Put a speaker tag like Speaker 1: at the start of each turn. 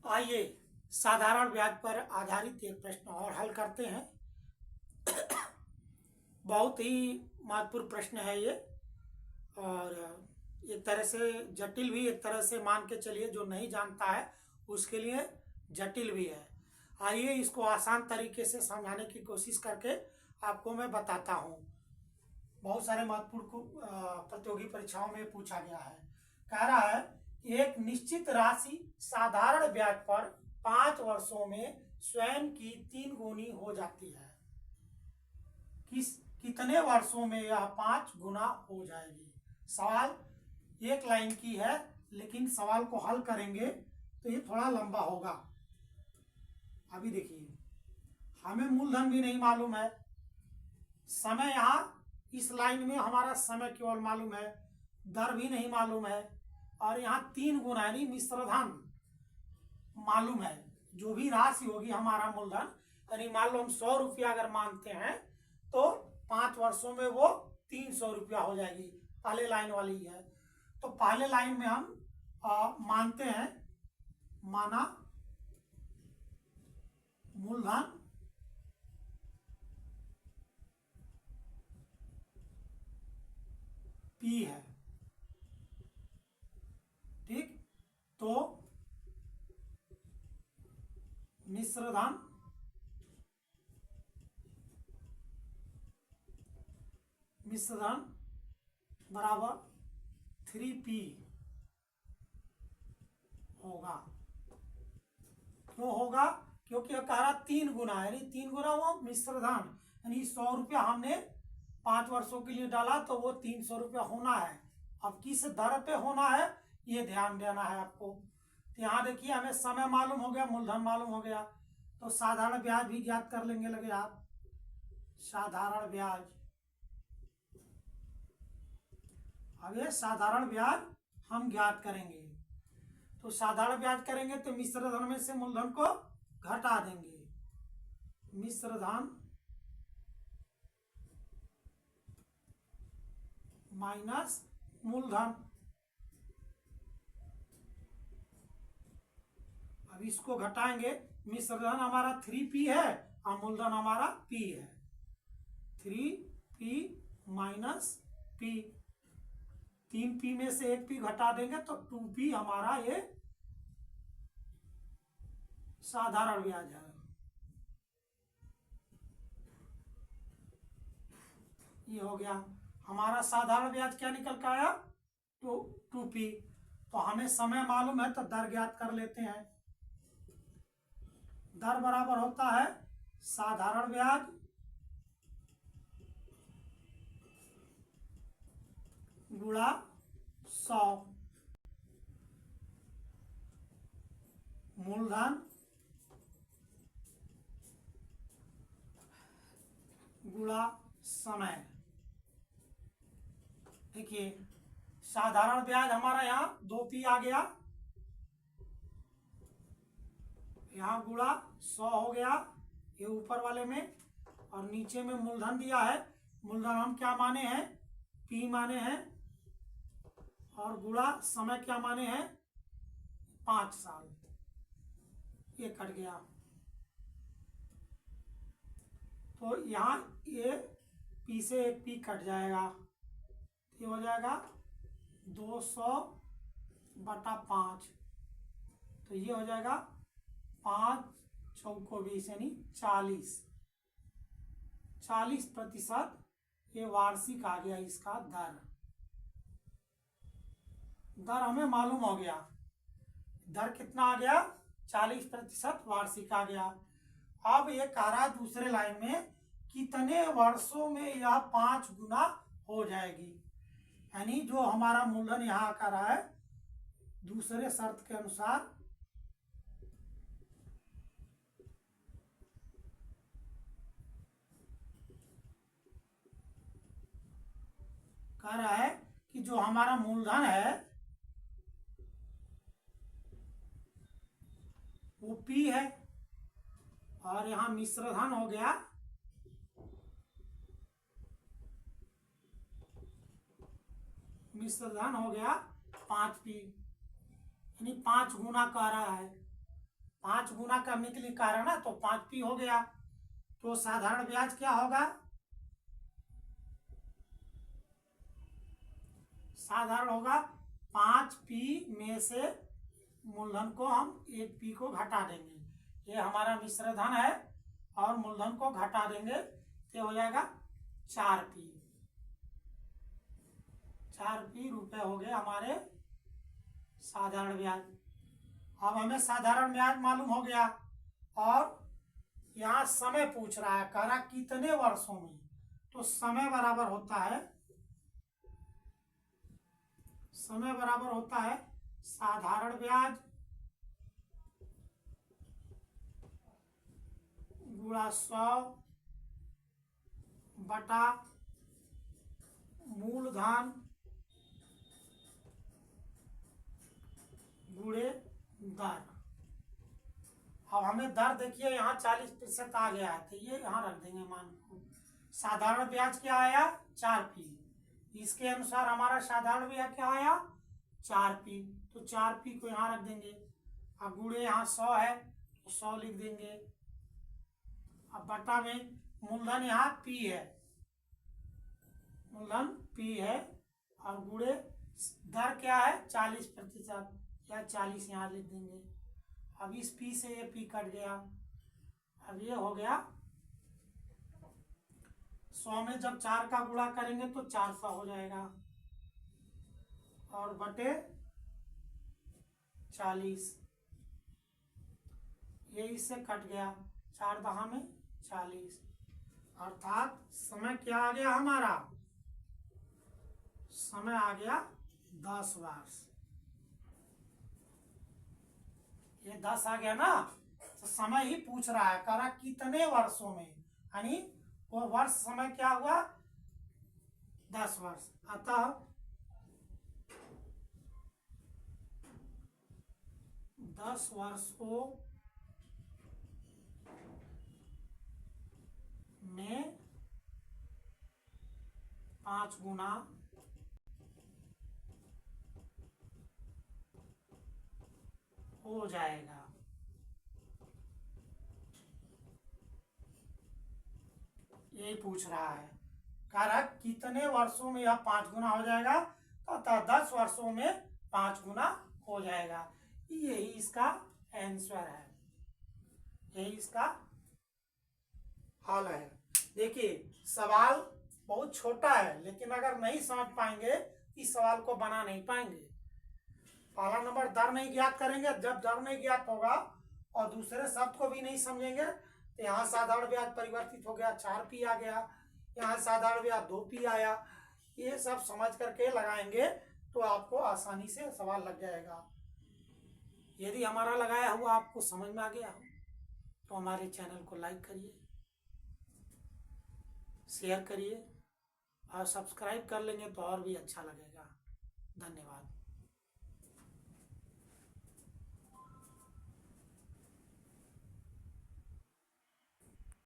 Speaker 1: आइए साधारण ब्याज पर आधारित एक प्रश्न और हल करते हैं। बहुत ही महत्वपूर्ण प्रश्न है ये, और एक तरह से जटिल भी, एक तरह से मान के चलिए जो नहीं जानता है उसके लिए जटिल भी है। आइए इसको आसान तरीके से समझाने की कोशिश करके आपको मैं बताता हूँ। बहुत सारे महत्वपूर्ण प्रतियोगी परीक्षाओं में पूछा गया है। कह रहा है एक निश्चित राशि साधारण ब्याज पर 5 वर्षों में स्वयं की 3 गुनी हो जाती है। कितने वर्षों में यह 5 गुना हो जाएगी? सवाल एक लाइन की है, लेकिन सवाल को हल करेंगे तो ये थोड़ा लंबा होगा। अभी देखिए, हमें मूलधन भी नहीं मालूम है, समय यहाँ इस लाइन में हमारा समय केवल मालूम है, दर भी नहीं मालूम है, और यहाँ 3 गुना यानी मिश्रधन मालूम है। जो भी राशि होगी हमारा मूलधन, यानी मान लो हम 100 रुपया अगर मानते हैं तो 5 वर्षों में वो 300 रुपया हो जाएगी। पहले लाइन वाली है, तो पहले लाइन में हम मानते हैं, माना मूलधन P है, ठीक। तो मिश्रधन बराबर 3P होगा। क्यों होगा? क्योंकि कह रहा 3 गुना, यानी 3 गुना वो मिश्रधन, यानी 100 रुपया हमने 5 वर्षों के लिए डाला तो वो 300 रुपया होना है। अब किस दर पे होना है ये ध्यान देना है आपको। तो यहाँ देखिए, हमें समय मालूम हो गया, मूलधन मालूम हो गया, तो साधारण ब्याज भी ज्ञात कर लेंगे। लगे आप, साधारण ब्याज। अब ये साधारण ब्याज हम ज्ञात करेंगे, तो साधारण ब्याज करेंगे तो मिश्रधन में से मूलधन को घटा देंगे। मिश्रधन माइनस मूलधन। अब इसको घटाएंगे, मिश्रधन हमारा 3P है और मूलधन हमारा P है। 3P माइनस P, 3P में से 1P घटा देंगे तो 2P हमारा ये साधारण ब्याज है। ये हो गया हमारा साधारण ब्याज। क्या निकल कर आया? 2P। तो हमें समय मालूम है तो दर ज्ञात कर लेते हैं। दर बराबर होता है साधारण ब्याज गुणा 100 मूलधन गुणा समय। देखिए, साधारण ब्याज हमारा यहाँ 2P आ गया, यहाँ गुणा 100 हो गया ये ऊपर वाले में, और नीचे में मूलधन दिया है। मूलधन हम क्या माने हैं? P माने हैं, और गुणा समय क्या माने हैं? 5 साल। ये कट गया, तो यहाँ ये P से एक P कट जाएगा, ये हो जाएगा 200/5। तो ये हो जाएगा 5 चौको 20 यानी 40%। ये वार्षिक आ गया इसका दर। दर हमें मालूम हो गया, दर कितना आ गया? 40% वार्षिक आ गया। अब ये कह रहा है दूसरे लाइन में कितने वर्षों में यह 5 गुना हो जाएगी, यानी जो हमारा मूलधन यहाँ कर रहा है दूसरे शर्त के अनुसार कह रहा है कि जो हमारा मूलधन है वो P है, और यहाँ मिश्रधन हो गया मिश्रधन हो गया 5P, यानी 5 गुना कह रहा है। 5 गुना करने के लिए कह रहा ना, तो 5p हो गया। तो साधारण ब्याज क्या होगा? साधारण होगा 5p में से मूलधन को हम 1p को घटा देंगे। ये हमारा मिश्र धन है और मूलधन को घटा देंगे तो हो जाएगा 4p। 4p रुपए हो गए हमारे साधारण ब्याज। अब हमें साधारण ब्याज मालूम हो गया और यहाँ समय पूछ रहा है, कह रहा कितने वर्षों में। तो समय बराबर होता है, समय बराबर होता है साधारण ब्याज गुणा 100 बटा मूलधन गुणे दर। अब हमें दर देखिए यहाँ 40% आ गया है, तो ये यहाँ रख देंगे मान को। साधारण ब्याज क्या आया? 4p। इसके अनुसार हमारा साधारण ब्याज क्या आया? 4p। तो 4p को यहाँ रख देंगे। अब गुणे यहाँ 100 है तो 100 लिख देंगे। अब बटा में मूलधन यहाँ p है, मूलधन p है और गुणे दर क्या है? 40% या 40 यहाँ लिख देंगे। अब इस p से ये p कट गया। अब ये हो गया 100 में जब 4 का गुणा करेंगे तो 400 हो जाएगा और बटे 40 ये इससे कट गया, 4 दहा में 40, अर्थात समय क्या आ गया हमारा? समय आ गया 10 वर्ष। ये 10 आ गया ना, तो समय ही पूछ रहा है, कह रहा कितने वर्षों में, यानी वो वर्ष समय क्या हुआ? 10 वर्ष। अतः 10 वर्षों में 5 गुना हो जाएगा। यही पूछ रहा है, कह रहा कितने वर्षों में यह 5 गुना हो जाएगा, तो 10 वर्षों में 5 गुना हो जाएगा। यही इसका आंसर है, यही इसका हल है। देखिए सवाल बहुत छोटा है, लेकिन अगर नहीं समझ पाएंगे इस सवाल को बना नहीं पाएंगे। पहला नंबर दर नहीं ज्ञात करेंगे, जब दर नहीं ज्ञात होगा और दूसरे शब्द को भी नहीं समझेंगे तो यहाँ साधारण ब्याज परिवर्तित हो गया 4p आ गया, यहाँ साधारण ब्याज 2p आया। ये सब समझ करके लगाएंगे तो आपको आसानी से सवाल लग जाएगा। यदि हमारा लगाया हुआ आपको समझ में आ गया हो तो हमारे चैनल को लाइक करिए, शेयर करिए और सब्सक्राइब कर लेंगे तो और भी अच्छा लगेगा। धन्यवाद।